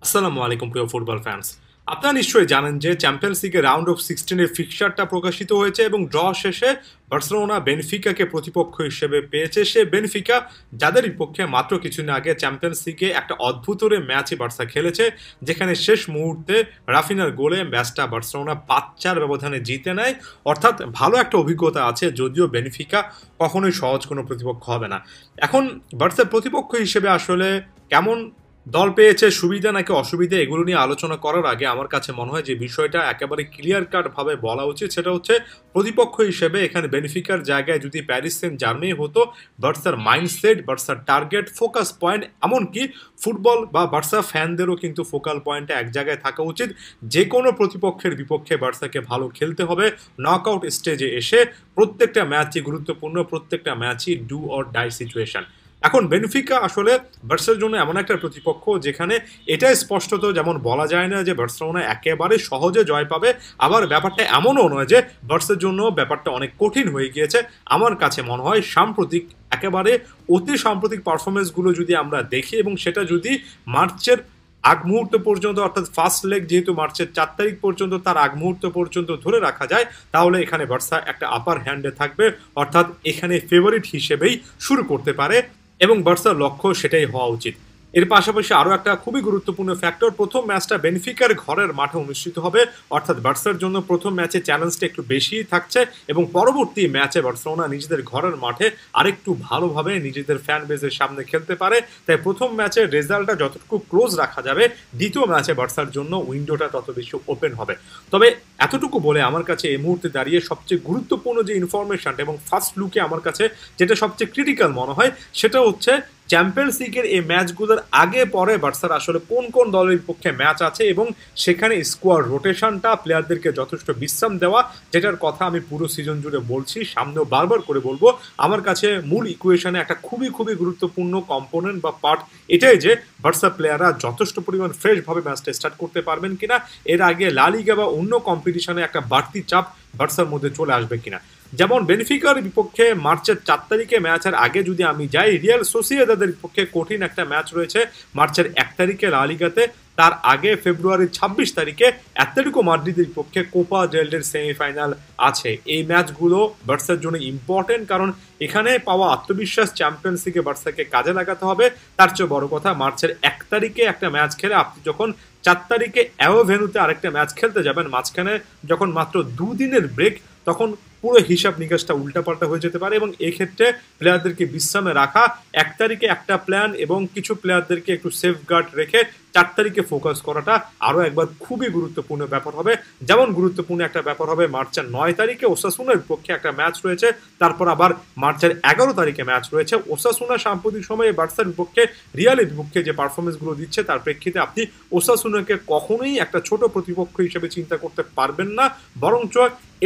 আসসালামু আলাইকুম প্রিয় ফুটবল ফ্যান্স। আপনারা নিশ্চয়ই জানেন যে চ্যাম্পিয়ন্স লিগের রাউন্ড অফ 16 এর ফিক্সচারটা প্রকাশিত হয়েছে এবং ড্র শেষে বার্সেলোনা বেনফিকাকে প্রতিপক্ষ হিসেবে পেয়েছে। সে বেনফিকা যাদের বিপক্ষে মাত্র কিছুদিন আগে চ্যাম্পিয়ন্স লিগে একটা অদ্ভুতরে ম্যাচই বার্সা খেলেছে, যেখানে শেষ মুহূর্তে রাফিনার গোলে ম্যাচটা বার্সেলোনা 5-4 ব্যবধানে জিতে নেয়। অর্থাৎ ভালো একটা অভিজ্ঞতা আছে, যদিও বেনফিকা কখনোই সহজ কোনো প্রতিপক্ষ হবে না। এখন বার্সার প্রতিপক্ষ হিসেবে আসলে কেমন দল পেয়েছে, সুবিধা নাকি অসুবিধা, এগুলো নিয়ে আলোচনা করার আগে আমার কাছে মনে হয় যে বিষয়টা একেবারে ক্লিয়ার কাট ভাবে বলা উচিত। সেটা হচ্ছে প্রতিপক্ষ হিসেবে এখানে বেনিফিকার জায়গায় যদি প্যারিস সেন্ট জার্মেনি হতো, বার্সার মাইন্ডসেট, বার্সার টার্গেট, ফোকাস পয়েন্ট, এমনকি ফুটবল বা বার্সা ফ্যানদেরও কিন্তু ফোকাল পয়েন্টটা এক জায়গায় থাকা উচিত। যে কোনো প্রতিপক্ষের বিপক্ষে বার্সাকে ভালো খেলতে হবে। নকআউট স্টেজে এসে প্রত্যেকটা ম্যাচই গুরুত্বপূর্ণ, প্রত্যেকটা ম্যাচই ডু অর ডাই সিচুয়েশন। এখন বেনফিকা আসলে বার্সার জন্য এমন একটা প্রতিপক্ষ যেখানে এটা স্পষ্টত যেমন বলা যায় না যে বার্সেলোনা একেবারে সহজে জয় পাবে, আবার ব্যাপারটা এমনও নয় যে বার্সার জন্য ব্যাপারটা অনেক কঠিন হয়ে গিয়েছে। আমার কাছে মনে হয় সাম্প্রতিক একেবারে অতি সাম্প্রতিক পারফরমেন্সগুলো যদি আমরা দেখি এবং সেটা যদি মার্চের আগ মুহূর্ত পর্যন্ত, অর্থাৎ ফার্স্ট লেগ যেহেতু মার্চের 4 তারিখ পর্যন্ত, তার আগ মুহূর্ত পর্যন্ত ধরে রাখা যায়, তাহলে এখানে বার্সা একটা আপার হ্যান্ডে থাকবে। অর্থাৎ এখানে ফেভারিট হিসেবেই শুরু করতে পারে এবং বার্সার লক্ষ্য সেটাই হওয়া উচিত। এর পাশাপাশি আরও একটা খুবই গুরুত্বপূর্ণ ফ্যাক্টর, প্রথম ম্যাচটা বেনফিকার ঘরের মাঠে অনুষ্ঠিত হবে। অর্থাৎ বার্সার জন্য প্রথম ম্যাচে চ্যালেঞ্জটা একটু বেশিই থাকছে এবং পরবর্তী ম্যাচে বার্সেলোনা নিজেদের ঘরের মাঠে আরেকটু ভালোভাবে নিজেদের ফ্যান বেজের সামনে খেলতে পারে। তাই প্রথম ম্যাচের রেজাল্টটা যতটুকু ক্লোজ রাখা যাবে, দ্বিতীয় ম্যাচে বার্সার জন্য উইন্ডোটা তত বেশি ওপেন হবে। তবে এতটুকু বলে আমার কাছে এই মুহূর্তে দাঁড়িয়ে সবচেয়ে গুরুত্বপূর্ণ যে ইনফরমেশনটা এবং ফার্স্ট লুকে আমার কাছে যেটা সবচেয়ে ক্রিটিক্যাল মনে হয়, সেটা হচ্ছে চ্যাম্পিয়ন্স লিগের এই ম্যাচগুলোর আগে পরে বার্সার আসলে কোন কোন দলের পক্ষে ম্যাচ আছে এবং সেখানে স্কোয়াড রোটেশনটা, প্লেয়ারদেরকে যথেষ্ট বিশ্রাম দেওয়া, যেটার কথা আমি পুরো সিজন জুড়ে বলছি, সামনেও বারবার করে বলবো। আমার কাছে মূল ইকুয়েশনে একটা খুবই খুবই গুরুত্বপূর্ণ কম্পোনেন্ট বা পার্ট এটাই যে বার্সা প্লেয়াররা যথেষ্ট পরিমাণ ফ্রেশভাবে ম্যাচটা স্টার্ট করতে পারবেন কিনা, এর আগে লা লিগা বা অন্য কম্পিটিশনে একটা বাড়তি চাপ বার্সার মধ্যে চলে আসবে কিনা। যেমন বেনফিকার বিপক্ষে মার্চের 4 তারিখে ম্যাচের আগে যদি আমি যাই, রিয়াল সোসিয়েদাদের বিপক্ষে কঠিন একটা ম্যাচ রয়েছে মার্চের 1 তারিখে লা লিগাতে। তার আগে ফেব্রুয়ারির 26 তারিখে অ্যাটলেটিকো মাদ্রিদের বিপক্ষে কোপা ডেল রের সেমিফাইনাল আছে। এই ম্যাচগুলো বার্সার জন্য ইম্পর্টেন্ট, কারণ এখানে পাওয়া আত্মবিশ্বাস চ্যাম্পিয়ন্স লিগে বার্সাকে কাজে লাগাতে হবে। তার চেয়ে বড় কথা, মার্চের 1 তারিখে একটা ম্যাচ খেলে আপনি যখন 4 তারিখে অ্যাওয়ে ভেন্যুতে আরেকটা ম্যাচ খেলতে যাবেন, মাঝখানে যখন মাত্র 2 দিনের ব্রেক, তখন পুরো হিসাব নিকাশটা উল্টাপাল্টা হয়ে যেতে পারে এবং এক্ষেত্রে প্লেয়ারদেরকে বিশ্রামে রাখা, 1 তারিখে একটা প্ল্যান এবং কিছু প্লেয়ারদেরকে একটু সেফগার্ড রেখে 4 তারিখে ফোকাস করাটা আরও একবার খুবই গুরুত্বপূর্ণ ব্যাপার হবে। যেমন গুরুত্বপূর্ণ একটা ব্যাপার হবে মার্চের 9 তারিখে ওসাসুনার বিপক্ষে একটা ম্যাচ রয়েছে, তারপর আবার মার্চের 11 তারিখে ম্যাচ রয়েছে। ওসাসুনা সাম্প্রতিক সময়ে বার্সার বিপক্ষে, রিয়ালের বিপক্ষে যে পারফরমেন্সগুলো দিচ্ছে তার প্রেক্ষিতে আপনি ওসাসুনাকে কখনোই একটা ছোট প্রতিপক্ষ হিসেবে চিন্তা করতে পারবেন না, বরঞ্চ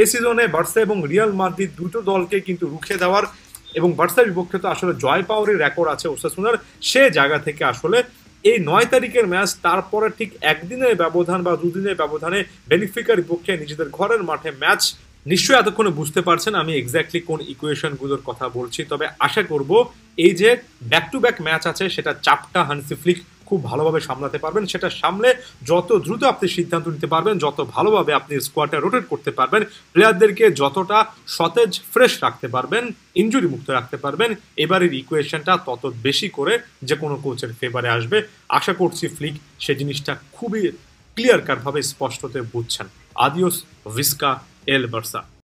এ সিজনে বার্সা এবং রিয়াল মাদ্রিদ দুটো দলকে কিন্তু রুখে দেওয়ার এবং বার্সার বিপক্ষে তো আসলে জয় পাওয়ারই রেকর্ড আছে ওসাসুনার, সে জায়গা থেকে আসলে এই 9 তারিখের ম্যাচ, তারপরে ঠিক একদিনের ব্যবধান বা দুদিনের ব্যবধানে বেনিফিকার বিপক্ষে নিজেদের ঘরের মাঠে ম্যাচ। নিশ্চয়ই এতক্ষণে বুঝতে পারছেন আমি এক্স্যাক্টলি কোন ইকুয়েশনগুলোর কথা বলছি। তবে আশা করব এই যে ব্যাক টু ব্যাক ম্যাচ আছে, সেটা চাপটা হানসি ফ্লিক খুব ভালোভাবে সামলাতে পারবেন। সেটা সামলে যত দ্রুত আপনি সিদ্ধান্ত নিতে পারবেন, যত ভালোভাবে আপনি স্কোয়াডটা রোটেট করতে পারবেন, প্লেয়ারদেরকে যতটা সতেজ ফ্রেশ রাখতে পারবেন, ইনজুরি মুক্ত রাখতে পারবেন, এবারের ইকুয়েশনটা তত বেশি করে যে কোনো কোচের ফেভারে আসবে। আশা করছি ফ্লিক সে জিনিসটা খুবই ক্লিয়ার কাটভাবে স্পষ্টতে বুঝছেন। আদিওস ভিস্কা এল বার্সা।